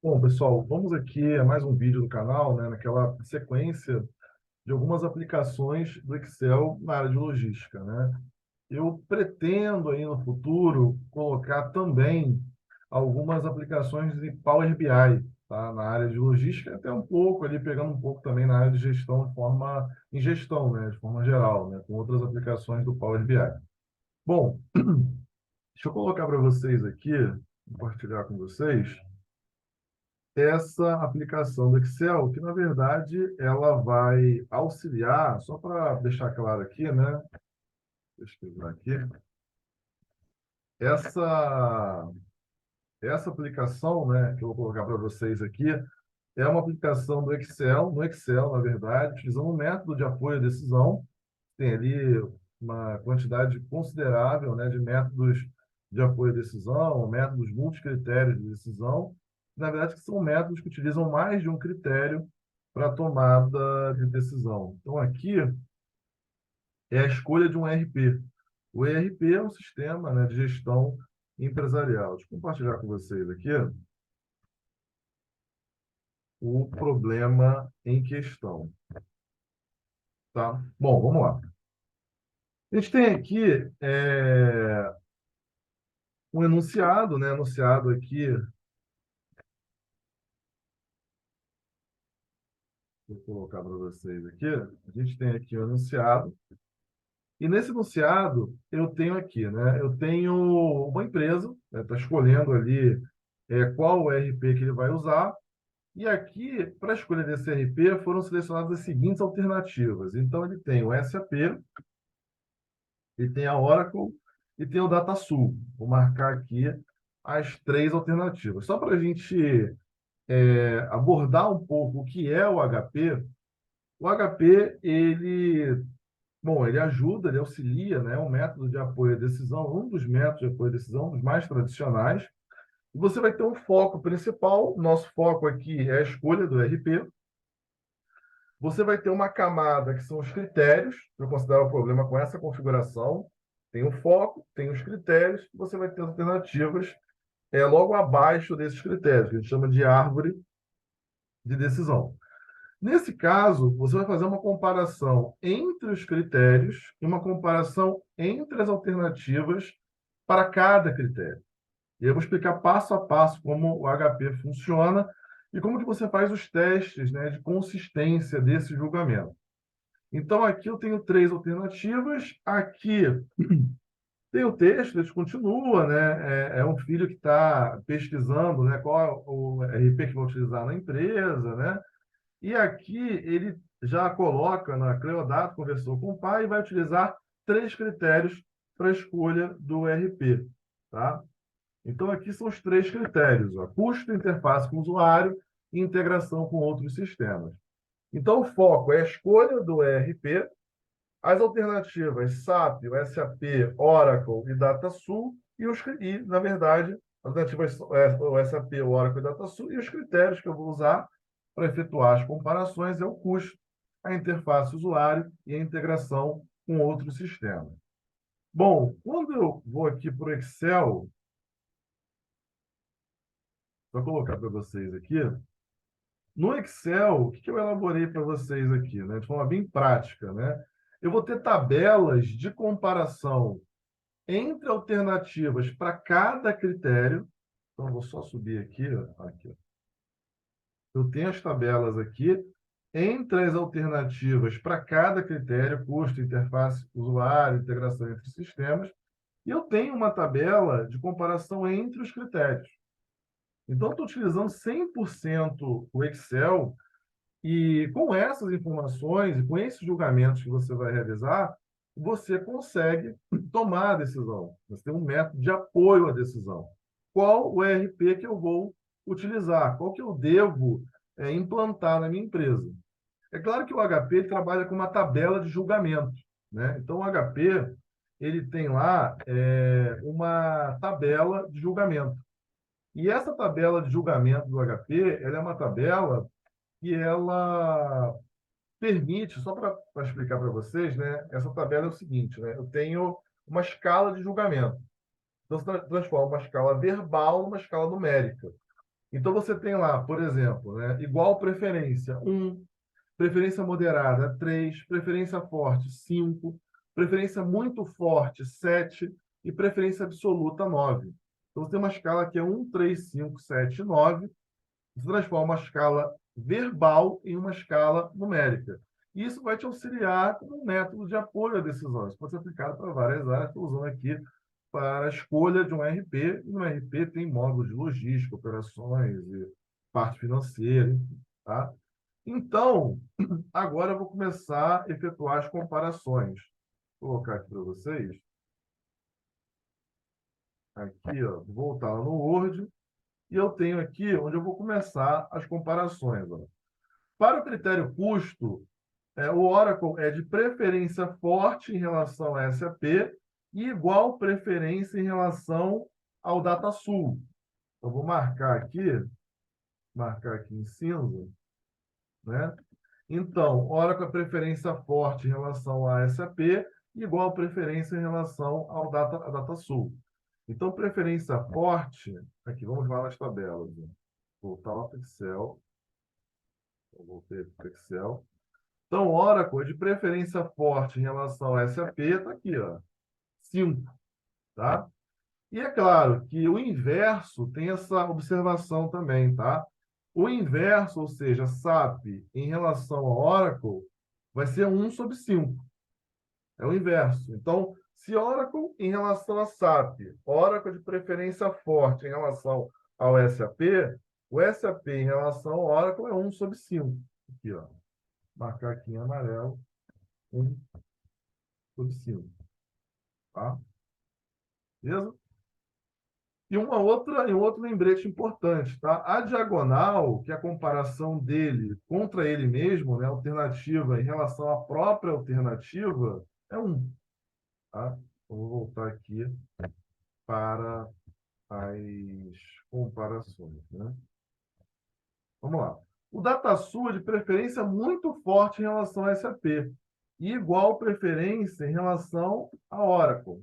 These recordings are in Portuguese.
Bom, pessoal, vamos aqui a mais um vídeo do canal, né, naquela sequência de algumas aplicações do Excel na área de logística, né? Eu pretendo aí no futuro colocar também algumas aplicações de Power BI, tá? Na área de logística, até um pouco ali, pegando um pouco também na área de gestão em gestão, né, de forma geral, né, com outras aplicações do Power BI. Bom, deixa eu colocar para vocês aqui, compartilhar com vocês essa aplicação do Excel, que na verdade ela vai auxiliar, só para deixar claro aqui, né? Deixa eu escrever aqui. Essa, essa aplicação, né, que eu vou colocar para vocês aqui, é uma aplicação do Excel, no Excel, na verdade, utilizando um método de apoio à decisão. Tem ali uma quantidade considerável, né, de métodos de apoio à decisão, métodos multicritérios de decisão, na verdade, que são métodos que utilizam mais de um critério para a tomada de decisão. Então, aqui é a escolha de um ERP. O ERP é um sistema, né, de gestão empresarial. Deixa eu compartilhar com vocês aqui o problema em questão. Tá? Bom, vamos lá. A gente tem aqui um enunciado, né? Enunciado aqui, vou colocar para vocês aqui. A gente tem aqui o enunciado. E nesse enunciado, eu tenho aqui, né? Eu tenho uma empresa, está escolhendo ali qual o ERP que ele vai usar. E aqui, para a escolha desse ERP, foram selecionadas as seguintes alternativas. Então, ele tem o SAP, ele tem a Oracle e tem o DataSul. Vou marcar aqui as três alternativas. Só para a gente abordar um pouco o que é o HP, ele ajuda, ele auxilia, né, um método de apoio à decisão, um dos métodos de apoio à decisão, um dos mais tradicionais. E você vai ter um foco principal, nosso foco aqui é a escolha do ERP. Você vai ter uma camada que são os critérios, eu considero o problema com essa configuração. Tem o foco, tem os critérios, você vai ter alternativas logo abaixo desses critérios, que a gente chama de árvore de decisão. Nesse caso, você vai fazer uma comparação entre os critérios e uma comparação entre as alternativas para cada critério. E eu vou explicar passo a passo como o HP funciona e como que você faz os testes, né, de consistência desse julgamento. Então, aqui eu tenho três alternativas. Aqui tem o texto, ele continua, né? É um filho que está pesquisando, né, qual é o RP que vai utilizar na empresa, né? E aqui ele já coloca na Cleodato, conversou com o pai e vai utilizar três critérios para a escolha do RP, tá? Então, aqui são os três critérios: ó, custo, interface com o usuário e integração com outros sistemas. Então, o foco é a escolha do ERP, as alternativas SAP, o SAP, Oracle e DataSul, na verdade, as alternativas o SAP, o Oracle e DataSul, e os critérios que eu vou usar para efetuar as comparações é o custo, a interface usuário e a integração com outros sistemas. Bom, quando eu vou aqui para o Excel, vou colocar para vocês aqui, no Excel, o que eu elaborei para vocês aqui, né, de forma bem prática, né? Eu vou ter tabelas de comparação entre alternativas para cada critério. Então, eu vou só subir aqui, ó, aqui. Eu tenho as tabelas aqui entre as alternativas para cada critério, custo, interface, usuário, integração entre sistemas, e eu tenho uma tabela de comparação entre os critérios. Então, eu estou utilizando 100% o Excel e com essas informações e com esses julgamentos que você vai realizar, você consegue tomar a decisão. Você tem um método de apoio à decisão. Qual o ERP que eu vou utilizar? Qual que eu devo implantar na minha empresa? É claro que o HP ele trabalha com uma tabela de julgamento, né? Então, o HP ele tem lá uma tabela de julgamento. E essa tabela de julgamento do HP, ela é uma tabela que ela permite, só para explicar para vocês, né? Essa tabela é o seguinte, né? Eu tenho uma escala de julgamento. Então, você transforma uma escala verbal numa escala numérica. Então, você tem lá, por exemplo, né, igual preferência 1, preferência moderada 3, preferência forte 5, preferência muito forte 7 e preferência absoluta 9. Então, você tem uma escala que é 1, 3, 5, 7, 9. Você transforma uma escala verbal em uma escala numérica. E isso vai te auxiliar como um método de apoio à decisão. Isso pode ser aplicado para várias áreas. Estou usando aqui para a escolha de um RP. E no RP tem módulos de logística, operações e parte financeira, enfim, tá? Então, agora eu vou começar a efetuar as comparações. Vou colocar aqui para vocês. Aqui, ó, vou voltar lá no Word. E eu tenho aqui onde eu vou começar as comparações. Ó. Para o critério custo, o Oracle é de preferência forte em relação a SAP e igual preferência em relação ao DataSul. Eu vou marcar aqui em cinza, né? Então, Oracle é preferência forte em relação a SAP e igual preferência em relação ao DataSul. Então, preferência forte, aqui, vamos lá nas tabelas. Né? Voltar lá para o Excel. Eu voltei para o Excel. Então, Oracle, de preferência forte em relação a SAP, está aqui, ó, 5, tá? E é claro que o inverso tem essa observação também, tá? O inverso, ou seja, SAP em relação a Oracle, vai ser 1/5. É o inverso. Então, se Oracle em relação a SAP, Oracle de preferência forte em relação ao SAP, o SAP em relação ao Oracle é 1/5. Aqui, ó. Marcar aqui em amarelo, 1/5. Tá? Beleza? E um outro lembrete importante, tá? A diagonal, que é a comparação dele contra ele mesmo, né, alternativa em relação à própria alternativa, é 1. Tá? Eu vou voltar aqui para as comparações, né? Vamos lá. O DataSul é de preferência muito forte em relação a SAP e igual preferência em relação a Oracle.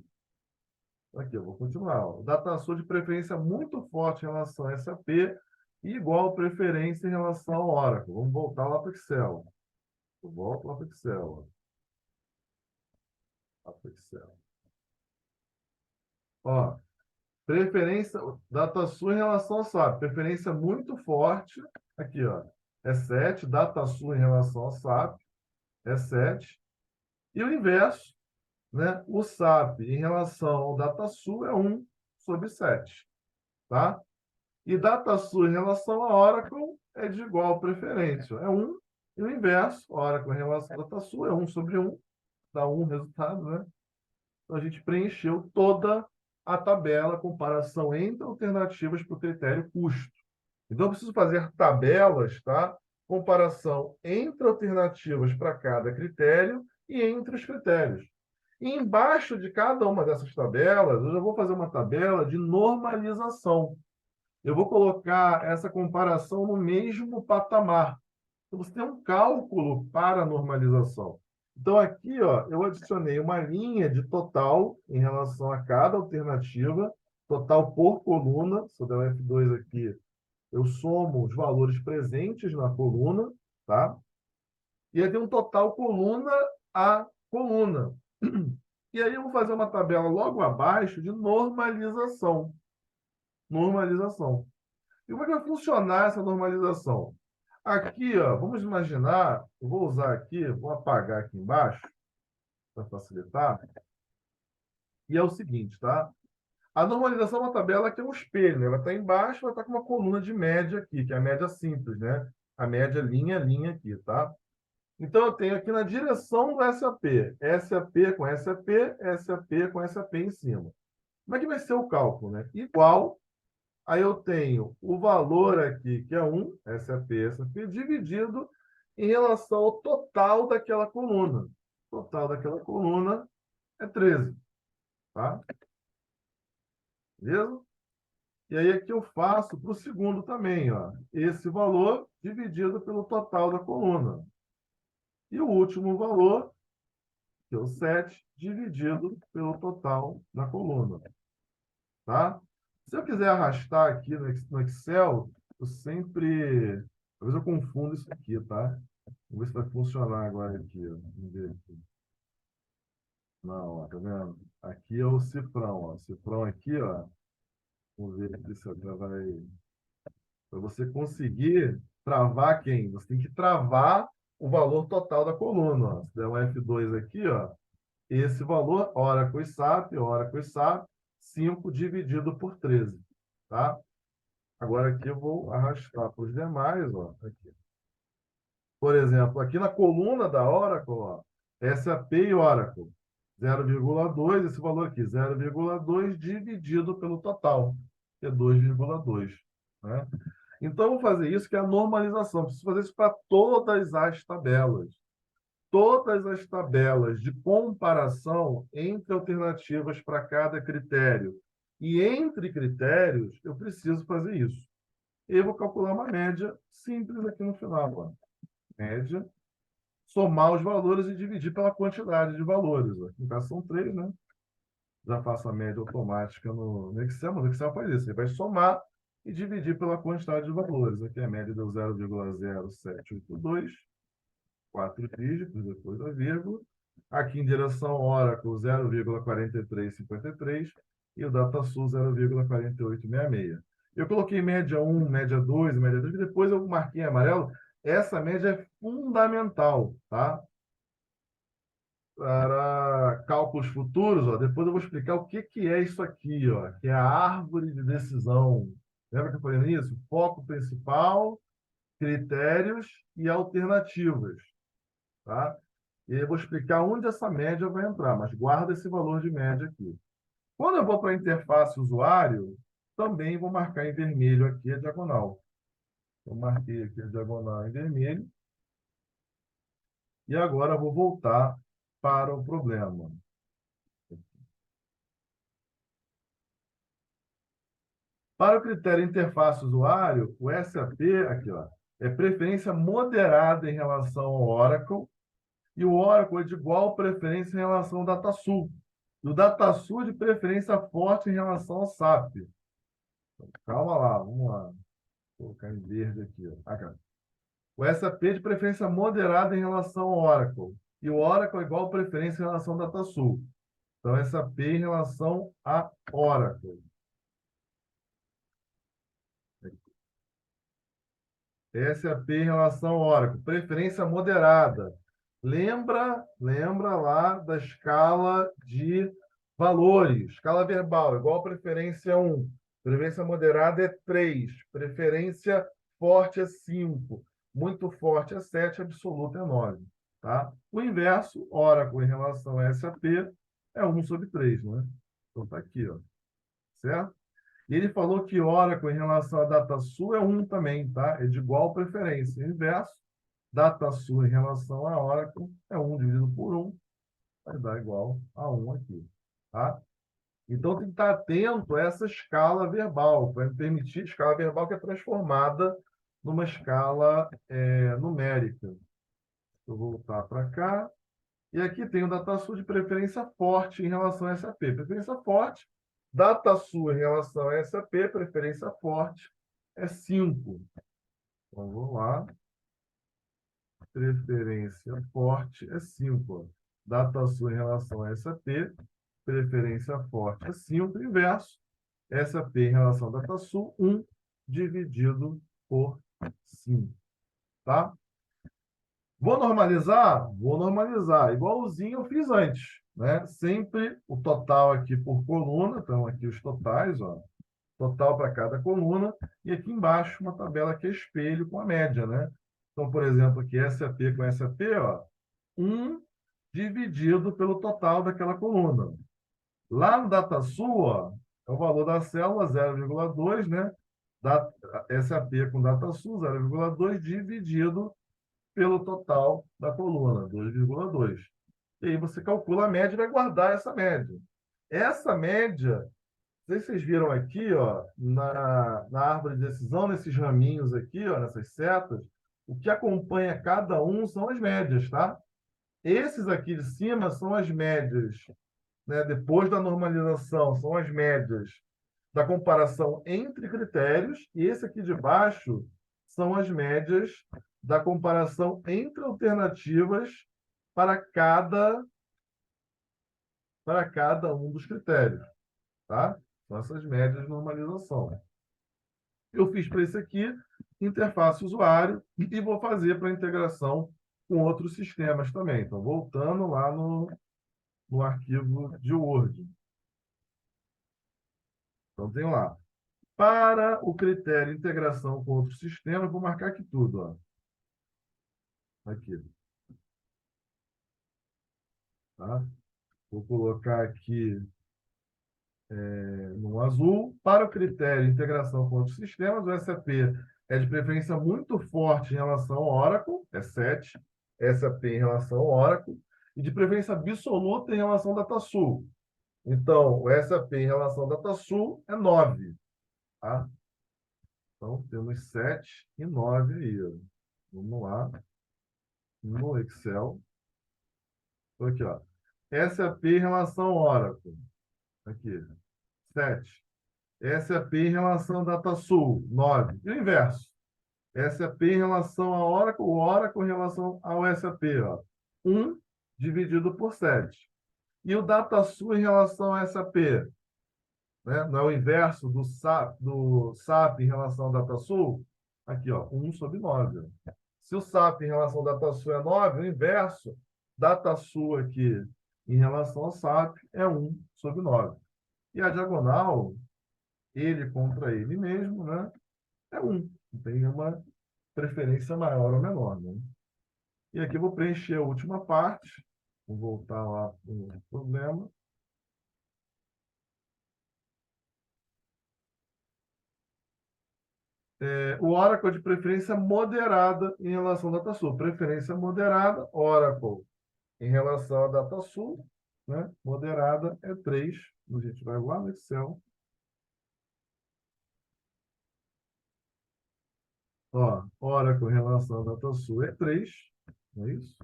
Aqui, eu vou continuar. O DataSul de preferência muito forte em relação a SAP e igual preferência em relação ao Oracle. Vamos voltar lá para o Excel. Eu volto lá para o Excel. Lá para o Excel. Ó, preferência, DataSul em relação ao SAP. Preferência muito forte. Aqui, ó. É 7. DataSul em relação ao SAP. É 7. E o inverso, né? O SAP em relação ao DataSul é 1/7. Tá? E DataSul em relação a Oracle é de igual preferência. É 1. E o inverso, Oracle em relação a DataSul é 1/1. Dá 1 resultado, né? Então, a gente preencheu toda a tabela, comparação entre alternativas para o critério custo. Então, eu preciso fazer tabelas, tá? Comparação entre alternativas para cada critério e entre os critérios. E embaixo de cada uma dessas tabelas, eu já vou fazer uma tabela de normalização. Eu vou colocar essa comparação no mesmo patamar. Então, você tem um cálculo para a normalização. Então, aqui, ó, eu adicionei uma linha de total em relação a cada alternativa, total por coluna. Se eu der um F2 aqui, eu somo os valores presentes na coluna, tá? E aí tem um total coluna a coluna. E aí eu vou fazer uma tabela logo abaixo de normalização. Normalização. E como é que vai funcionar essa normalização? Aqui, ó, vamos imaginar, eu vou usar aqui, vou apagar aqui embaixo, para facilitar, e é o seguinte, tá? A normalização é uma tabela que é um espelho, né? Ela está embaixo, ela está com uma coluna de média aqui, que é a média simples, né? A média linha, linha aqui, tá? Então, eu tenho aqui na direção do SAP, SAP com SAP, SAP com SAP em cima. Como é que vai ser o cálculo, né? Igual. Aí eu tenho o valor aqui, que é 1, SAP, SAP, dividido em relação ao total daquela coluna. O total daquela coluna é 13. Tá? Beleza? E aí aqui eu faço para o segundo também, ó, esse valor dividido pelo total da coluna. E o último valor, que é o 7, dividido pelo total da coluna. Tá? Se eu quiser arrastar aqui no Excel, Eu sempre... Às vezes eu confundo isso aqui, tá? Vamos ver se vai funcionar agora aqui, ó. Vamos ver aqui. Não, ó, tá vendo? Aqui é o cifrão, ó. Cifrão aqui, ó. Vamos ver aqui se agora vai... Para você conseguir travar quem? Você tem que travar o valor total da coluna, ó. Se der um F2 aqui, ó, esse valor, hora com SAP, 5 dividido por 13, tá? Agora aqui eu vou arrastar para os demais, ó, aqui. Por exemplo, aqui na coluna da Oracle, ó, SAP e Oracle, 0,2, esse valor aqui, 0,2 dividido pelo total, que é 2,2, né? Então, eu vou fazer isso, que é a normalização. Preciso fazer isso para todas as tabelas. Todas as tabelas de comparação entre alternativas para cada critério. E entre critérios, eu preciso fazer isso. Eu vou calcular uma média simples aqui no final. Ó. Média, somar os valores e dividir pela quantidade de valores. Ó. No caso, são 3, né? Já faço a média automática no Excel, mas o Excel faz isso. Ele vai somar e dividir pela quantidade de valores. Aqui a média deu 0,0782, 4 dígitos depois da vírgula. Aqui em direção Oracle, 0,4353 e o DataSul 0,4866. Eu coloquei média 1, média 2, média 3, e depois eu marquei em amarelo. Essa média é fundamental, tá? Para cálculos futuros, ó, depois eu vou explicar o que, que é isso aqui, ó, que é a árvore de decisão. Lembra que eu falei nisso? Foco principal, critérios e alternativas. Tá? E aí eu vou explicar onde essa média vai entrar, mas guarda esse valor de média aqui. Quando eu vou para a interface usuário, também vou marcar em vermelho aqui a diagonal. Eu marquei aqui a diagonal em vermelho. E agora eu vou voltar para o problema. Para o critério interface usuário, o SAP, aqui, ó, é preferência moderada em relação ao Oracle, e o Oracle é de igual preferência em relação ao DataSul. E o DataSul é de preferência forte em relação ao SAP. Então, calma lá, vamos lá. Vou colocar em verde aqui. Ó. Aqui. O SAP é de preferência moderada em relação ao Oracle. E o Oracle é igual preferência em relação ao DataSul. Então, SAP em relação a Oracle. SAP em relação ao Oracle. Preferência moderada. Lembra lá da escala de valores. Escala verbal, igual preferência 1. Preferência moderada é 3. Preferência forte é 5. Muito forte é 7. Absoluta é 9. Tá? O inverso, Oracle em relação a SAP, é 1/3. Né? Então, está aqui. Ó. Certo? E ele falou que Oracle, em relação a DataSul, é 1 também, tá? É de igual preferência. Inverso, DataSul em relação a Oracle é 1 dividido por 1, vai dar igual a 1 aqui, tá? Então, tem que estar atento a essa escala verbal, vai me permitir, escala verbal que é transformada numa escala numérica. Vou voltar para cá. E aqui tem o DataSul de preferência forte em relação a SAP. Preferência forte, DataSul em relação a SAP, preferência forte é 5. Então, vou lá. Preferência forte é 5. DataSul em relação a SAP, preferência forte é 5. Inverso, SAP em relação a DataSul, 1 dividido por 5. Tá? Vou normalizar? Vou normalizar. Igualzinho eu fiz antes. Né? Sempre o total aqui por coluna. Então, aqui os totais. Ó. Total para cada coluna. E aqui embaixo uma tabela que é espelho com a média. Né? Então, por exemplo, aqui SAP com SAP, ó, 1 dividido pelo total daquela coluna. Lá no DataSul, ó, é o valor da célula 0,2, né? SAP com DataSul 0,2 dividido pelo total da coluna, 2,2. E aí você calcula a média e vai guardar essa média. Essa média, não sei se vocês viram aqui, ó, na árvore de decisão, nesses raminhos aqui, ó, nessas setas, o que acompanha cada um são as médias, tá? Esses aqui de cima são as médias, né? Depois da normalização, são as médias da comparação entre critérios, e esse aqui de baixo são as médias da comparação entre alternativas para cada um dos critérios, tá? São essas médias de normalização. Eu fiz para esse aqui, interface usuário, e vou fazer para integração com outros sistemas também. Então, voltando lá no arquivo de Word. Então, tem lá. Para o critério integração com outros sistemas, vou marcar aqui tudo. Ó. Aqui. Tá? Vou colocar aqui no azul. Para o critério integração com outros sistemas, o SAP é de preferência muito forte em relação ao Oracle, é 7. SAP em relação ao Oracle. E de preferência absoluta em relação ao DataSul. Então, o SAP em relação ao DataSul é 9. Tá? Então, temos 7 e 9 aí. Ó. Vamos lá. No Excel. Então, aqui, ó. SAP em relação ao Oracle. Aqui. 7. SAP em relação ao DataSul. 9. E o inverso. SAP em relação ao Oracle. O Oracle em relação ao SAP. Ó. 1 dividido por 7. E o DataSul em relação ao SAP. Né? Não é o inverso do SAP em relação ao DataSul? Aqui, ó, 1 sobre 9. Se o SAP em relação ao DataSul é 9, o inverso, DataSul aqui em relação ao SAP é 1 sobre 9. E a diagonal, ele contra ele mesmo, né, é 1. Tem uma preferência maior ou menor. Né? E aqui eu vou preencher a última parte. Vou voltar lá para o problema. O Oracle de preferência moderada em relação ao DataSul. Preferência moderada, Oracle em relação ao DataSul, né? Moderada é 3. A gente vai lá no Excel. Ó, Oracle em relação ao DataSul é 3, não é isso?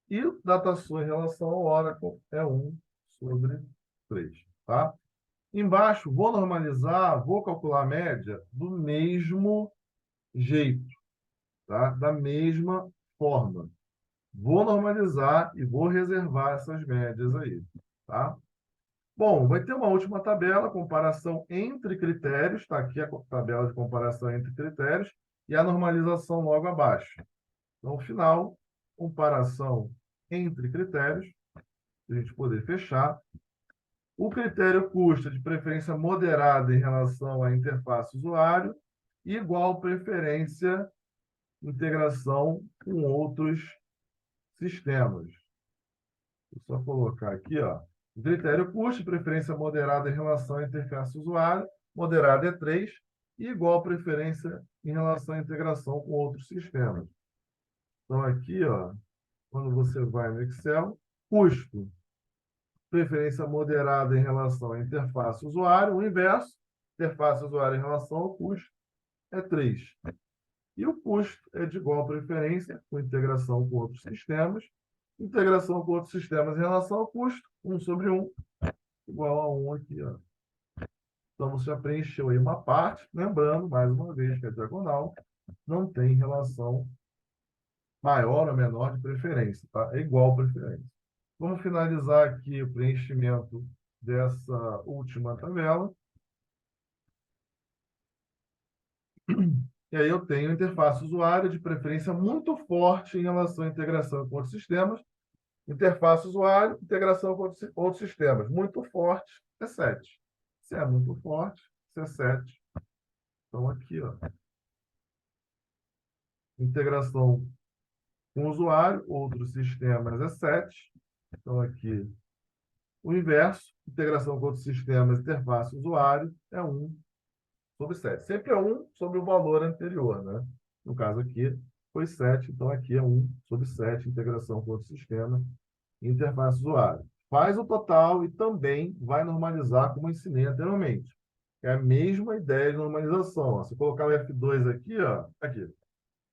E o DataSul em relação ao Oracle é 1 sobre 3, tá? Embaixo, vou normalizar, vou calcular a média do mesmo jeito, tá? Da mesma forma. Vou normalizar e vou reservar essas médias aí, tá? Bom, vai ter uma última tabela, comparação entre critérios, está aqui a tabela de comparação entre critérios e a normalização logo abaixo. Então, final, comparação entre critérios, para a gente poder fechar. O critério custo de preferência moderada em relação à interface usuário, igual preferência integração com outros sistemas. Vou só colocar aqui, ó. O critério custo, preferência moderada em relação à interface usuário, moderada é 3, e igual preferência em relação à integração com outros sistemas. Então, aqui, ó, quando você vai no Excel, custo, preferência moderada em relação à interface usuário, o inverso, interface usuário em relação ao custo, é 3. E o custo é de igual preferência com integração com outros sistemas. Integração com outros sistemas em relação ao custo, 1 sobre 1, igual a 1 aqui. Ó. Então, você já preencheu aí uma parte, lembrando, mais uma vez, que a diagonal não tem relação maior ou menor de preferência, tá? É igual preferência. Vamos finalizar aqui o preenchimento dessa última tabela. E aí eu tenho interface usuário de preferência muito forte em relação à integração com outros sistemas. Interface usuário, integração com outros sistemas. Muito forte é 7. Se é muito forte, se é 7. Então, aqui, ó. Integração com usuário, outros sistemas é 7. Então, aqui, o inverso. Integração com outros sistemas, interface usuário, é 1 sobre 7. Sempre é 1 sobre o valor anterior, né? No caso aqui, foi 7. Então, aqui é 1 sobre 7, integração com outro sistema, interface usuário. Faz o total e também vai normalizar, como eu ensinei anteriormente. É a mesma ideia de normalização. Ó. Se eu colocar o F2 aqui, ó, aqui,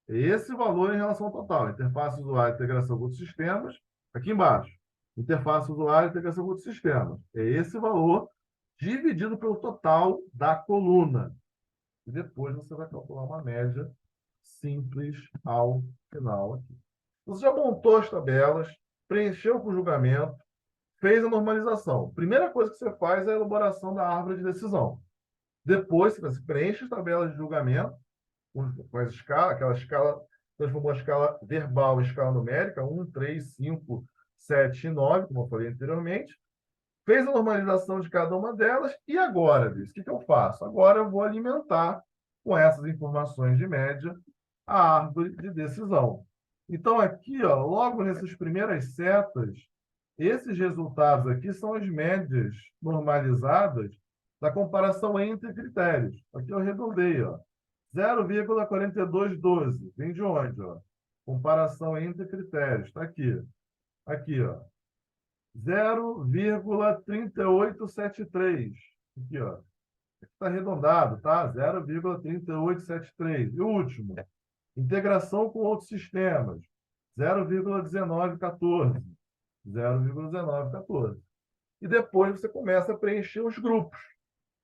esse valor em relação ao total. Interface usuário, integração com outros sistemas. Aqui embaixo. Interface usuário, integração com outros sistemas. É esse valor dividido pelo total da coluna. E depois você vai calcular uma média simples ao final aqui. Você já montou as tabelas, preencheu com o julgamento, fez a normalização. Primeira coisa que você faz é a elaboração da árvore de decisão. Depois, você preenche as tabelas de julgamento, com as escalas, aquela escala, transformou a escala verbal em escala numérica, 1, 3, 5, 7 e 9, como eu falei anteriormente. Fez a normalização de cada uma delas, e agora, Liz, o que eu faço? Agora eu vou alimentar com essas informações de média a árvore de decisão. Então, aqui, ó, logo nessas primeiras setas, esses resultados aqui são as médias normalizadas da comparação entre critérios. Aqui eu arredondei, ó. 0,4212. Vem de onde, ó? Comparação entre critérios. Está aqui. Aqui, ó. 0,3873. Aqui, ó. Está arredondado, tá? 0,3873. E o último, integração com outros sistemas. 0,1914. 0,1914. E depois você começa a preencher os grupos.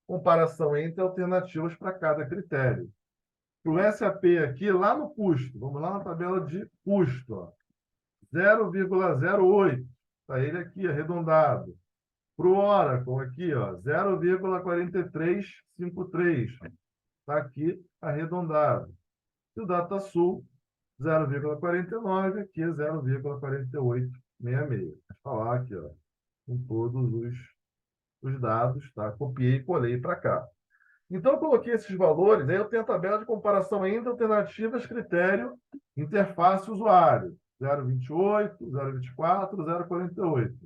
Comparação entre alternativas para cada critério. Para o SAP aqui, lá no custo, vamos lá na tabela de custo, ó. 0,08. Está ele aqui, arredondado. Para o Oracle, aqui, ó, 0,4353. Está aqui, arredondado. E o DataSul, 0,49, aqui é 0,4866. Vou falar aqui, ó, com todos os dados, tá? Copiei e colei para cá. Então, eu coloquei esses valores, aí eu tenho a tabela de comparação entre alternativas, critério, interface usuário. 0,28, 0,24, 0,48.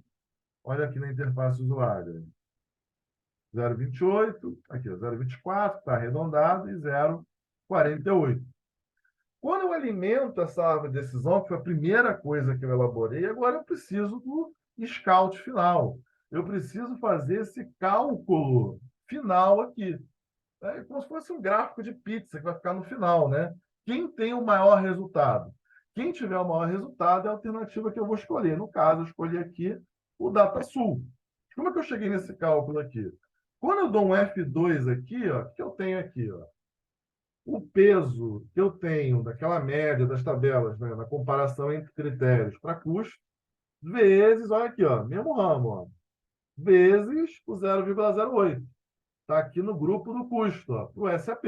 Olha aqui na interface usuário. 0,28, aqui, 0,24, está arredondado, e 0,48. Quando eu alimento essa árvore de decisão, que foi a primeira coisa que eu elaborei, agora eu preciso do scout final. Eu preciso fazer esse cálculo final aqui. É como se fosse um gráfico de pizza que vai ficar no final, né? Quem tem o maior resultado? Quem tiver o maior resultado é a alternativa que eu vou escolher. No caso, eu escolhi aqui o DataSul. Como é que eu cheguei nesse cálculo aqui? Quando eu dou um F2 aqui, ó, o que eu tenho aqui? Ó? O peso que eu tenho daquela média das tabelas, né, na comparação entre critérios para custo, vezes, olha aqui, ó, mesmo ramo, ó, vezes o 0,08. Está aqui no grupo do custo, para o SAP.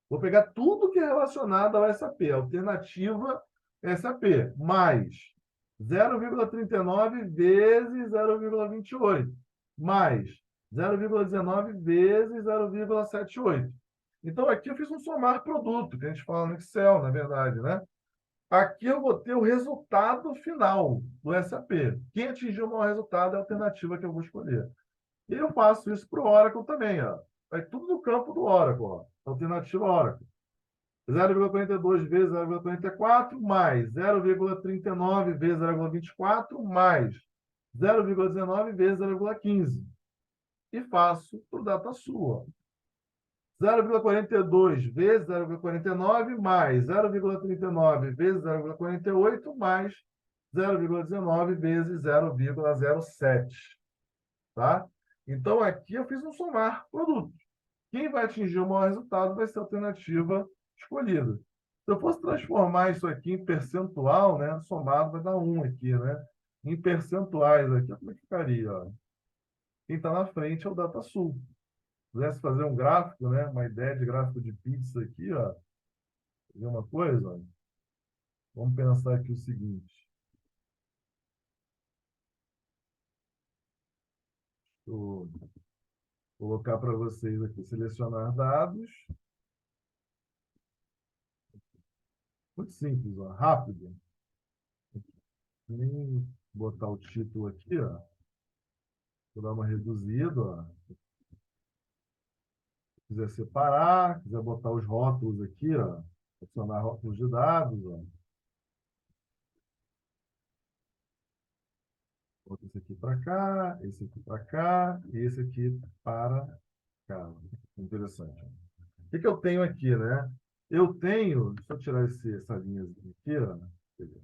Vou pegar tudo que é relacionado ao SAP, alternativa SAP, mais 0,39 vezes 0,28, mais 0,19 vezes 0,78. Então, aqui eu fiz um somar produto, que a gente fala no Excel, na verdade, né? Aqui eu vou ter o resultado final do SAP. Quem atingiu o maior resultado é a alternativa que eu vou escolher. E eu faço isso para o Oracle também, ó. Vai tudo no campo do Oracle, ó. Alternativa Oracle. 0,42 vezes 0,44 mais 0,39 vezes 0,24 mais 0,19 vezes 0,15. E faço para o DataSul. 0,42 vezes 0,49 mais 0,39 vezes 0,48 mais 0,19 vezes 0,07. Tá? Então, aqui eu fiz um somar produto. Quem vai atingir o maior resultado vai ser a alternativa escolhida. Se eu fosse transformar isso aqui em percentual, né, somado vai dar 1 aqui, né? Em percentuais aqui, como é que ficaria? Ó? Quem está na frente é o DataSul. Se pudesse fazer um gráfico, né, uma ideia de gráfico de pizza aqui, ó, fazer uma coisa, ó. Vamos pensar aqui o seguinte. Vou colocar para vocês aqui, selecionar dados. Muito simples, ó, rápido. Nem botar o título aqui, ó. Vou dar uma reduzida, ó. Se quiser separar, quiser botar os rótulos aqui, ó. Adicionar rótulos de dados, ó. Bota esse aqui para cá, esse aqui para cá, e esse aqui para cá. Interessante. O que eu tenho aqui, né? Eu tenho, deixa eu tirar essa linha aqui, ó. Beleza.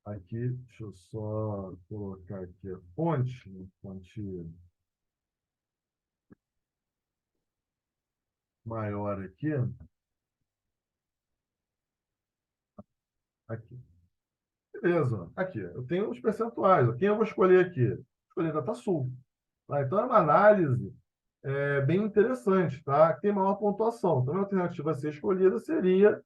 Aqui, deixa eu só colocar aqui a fonte, fonte maior aqui, aqui. Beleza, aqui. Eu tenho os percentuais. Quem eu vou escolher aqui? Escolher DataSul. Tá? Então, é uma análise bem interessante, tá? Que tem maior pontuação. Então, a alternativa a ser escolhida seria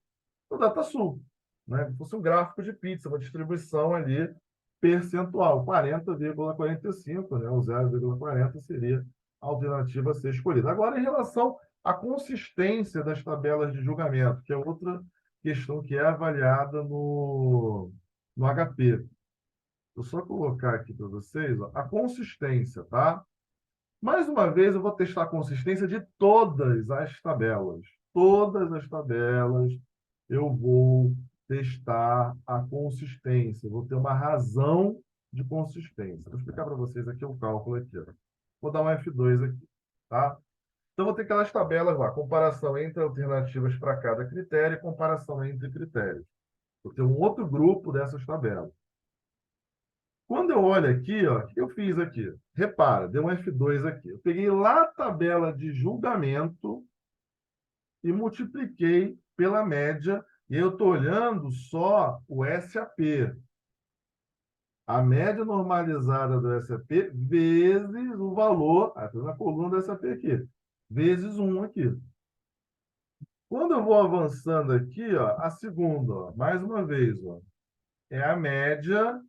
o DataSul, né? Se fosse um gráfico de pizza, uma distribuição ali percentual, 40,45, né? O 0,40 seria a alternativa a ser escolhida. Agora, em relação à consistência das tabelas de julgamento, que é outra questão que é avaliada no HP. Vou só colocar aqui para vocês, ó, a consistência, tá? Mais uma vez, eu vou testar a consistência de todas as tabelas. Todas as tabelas eu vou testar a consistência. Eu vou ter uma razão de consistência. Vou explicar para vocês aqui o cálculo aqui, ó. Vou dar um F2 aqui, tá? Então, vou ter aquelas tabelas lá, comparação entre alternativas para cada critério e comparação entre critérios. Vou ter um outro grupo dessas tabelas. Quando eu olho aqui, ó, o que eu fiz aqui? Repara, deu um F2 aqui. Eu peguei lá a tabela de julgamento e multipliquei pela média. E eu estou olhando só o SAP. A média normalizada do SAP vezes o valor, na coluna do SAP aqui, vezes 1 aqui. Quando eu vou avançando aqui, ó, a segunda, ó, mais uma vez, ó, é a média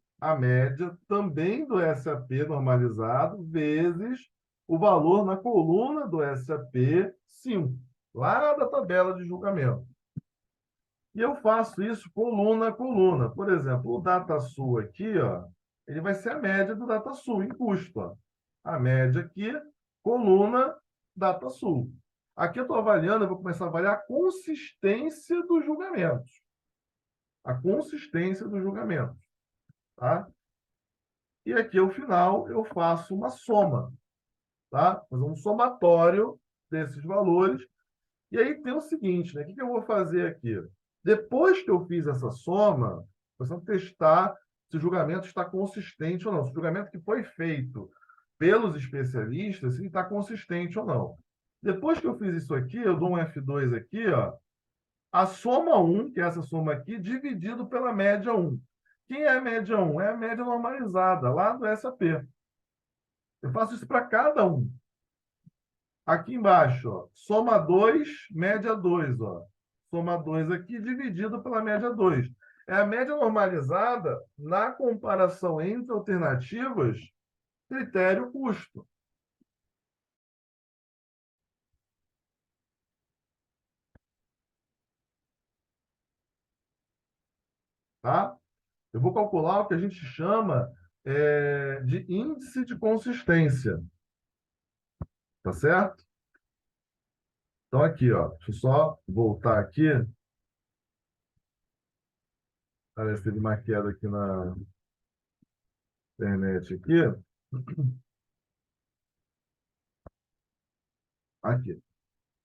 também do SAP normalizado, vezes o valor na coluna do SAP 5, lá da tabela de julgamento. E eu faço isso coluna a coluna. Por exemplo, o DataSul aqui, ó, ele vai ser a média do DataSul em custo. Ó. A média aqui, coluna DataSul. Aqui eu estou avaliando, eu vou começar a avaliar a consistência dos julgamentos. A consistência dos julgamentos. Tá? E aqui, ao final, eu faço uma soma. Tá? Fazer um somatório desses valores. E aí tem o seguinte, né? O que eu vou fazer aqui? Depois que eu fiz essa soma, nós vamos testar se o julgamento está consistente ou não. Se o julgamento que foi feito pelos especialistas, se ele está consistente ou não. Depois que eu fiz isso aqui, eu dou um F2 aqui, ó, a soma 1, que é essa soma aqui, dividido pela média 1. Quem é a média 1? É a média normalizada, lá do SAP. Eu faço isso para cada um. Aqui embaixo, ó, soma 2, média 2. Ó. Soma 2 aqui, dividido pela média 2. É a média normalizada na comparação entre alternativas, critério custo. Tá? Eu vou calcular o que a gente chama de índice de consistência. Tá certo? Então, aqui, ó, deixa eu só voltar aqui. Parece que teve uma queda aqui na internet aqui. Aqui,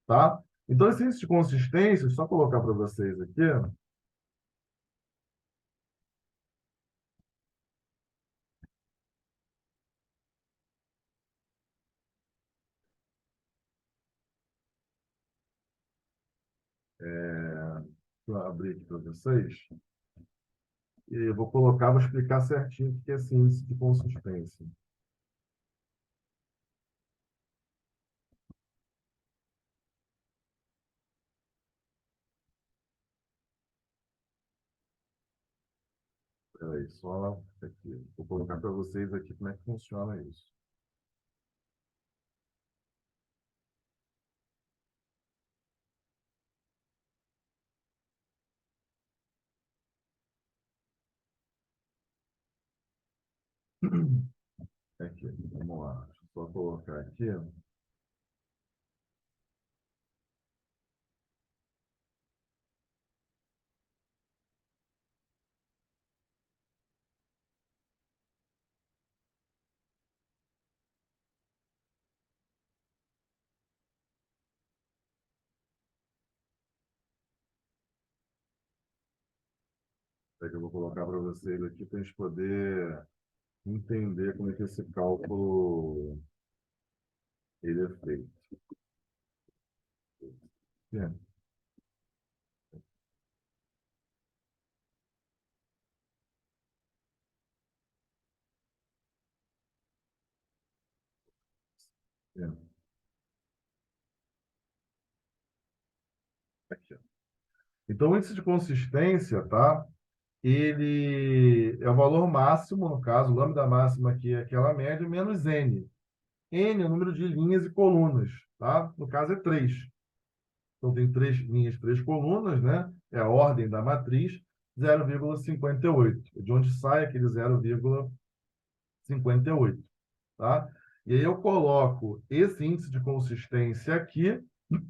tá? Então, esse índice de consistência, só colocar para vocês aqui. Deixa eu abrir aqui para vocês. E eu vou colocar, vou explicar certinho o que é esse índice de consistência. Peraí, só aqui. Vou colocar para vocês aqui como é que funciona isso. Aqui, vamos lá. Deixa eu só colocar aqui. É que eu vou colocar para vocês aqui para a gente poder entender como é que esse cálculo ele é feito. Bien, bien. Aqui, ó. Então, o índice de consistência, tá? Ele é o valor máximo, no caso, o lambda máxima aqui é aquela média, menos N. N é o número de linhas e colunas, tá? No caso é 3. Então, tem 3 linhas, 3 colunas, né? É a ordem da matriz, 0,58. De onde sai aquele 0,58, tá? E aí eu coloco esse índice de consistência aqui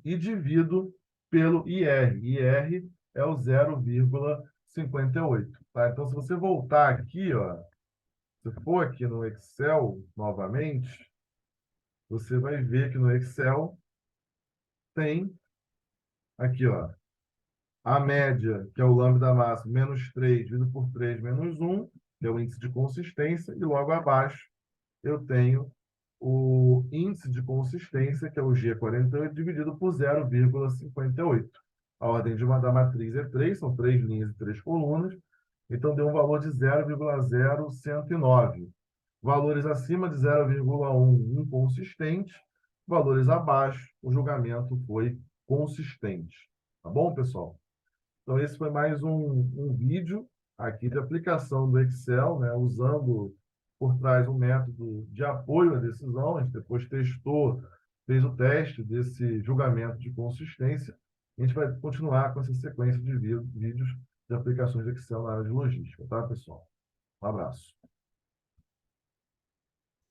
e divido pelo IR. IR é o 0,58, tá? Então, se você voltar aqui, ó, se for aqui no Excel novamente, você vai ver que no Excel tem aqui, ó, a média, que é o lambda máximo, menos 3 dividido por 3 menos 1, que é o índice de consistência, e logo abaixo eu tenho o índice de consistência, que é o G48, dividido por 0,58. A ordem da matriz é 3, são 3 linhas e 3 colunas, então deu um valor de 0,0109. Valores acima de 0,1 inconsistente, valores abaixo, o julgamento foi consistente. Tá bom, pessoal? Então, esse foi mais um vídeo aqui de aplicação do Excel, né, usando por trás um método de apoio à decisão. A gente depois testou, fez o teste desse julgamento de consistência. A gente vai continuar com essa sequência de vídeos de aplicações de Excel na área de logística, tá, pessoal? Um abraço.